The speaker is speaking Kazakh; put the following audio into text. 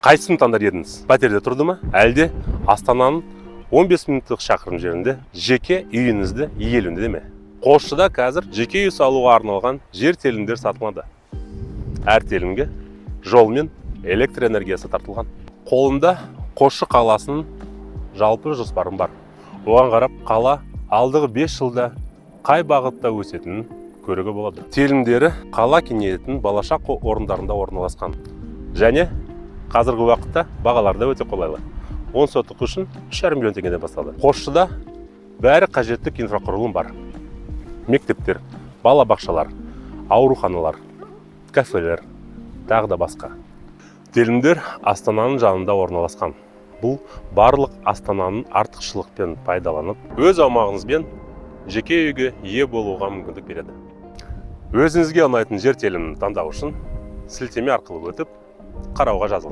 Қайсысын таңдар едіңіз? Пәтерде тұрды ма? Әлде Астананың 15 минуттық шақырым жерінде жеке үйіңізді иеленуде ме? Қосшыда қазір жеке үй салуға арналған жер телімдер сатылады. Әр телімге жол мен электр энергиясы тартылған. Қолымда Қосшы қаласының жалпы жоспарым бар. Оған қарап, қала алдағы 5 жылда қай бағытта өсетінін көруге болады. Телімдері қала кеңейетін болашақ орындарында орналасқан. Және қазіргі уақытта бағаларда өте қолайлы. 10 сотық үшін 3,5 миллион теңгеден басталды. Қосшыда бәрі қажетті инфрақұрылым бар. Мектептер, балабақшалар, ауруханалар, кафелер, тағы да басқа. Телімдер Астананың жанында орналасқан. Бұл барлық Астананың артықшылықпен пайдаланып, өз аумағыңызбен жеке үйге ие болуға мүмкіндік береді. Өзіңізге ұнайтын жер телімін таңдау үшін сілтеме арқылы өтіп, қарауға жазылыңыз.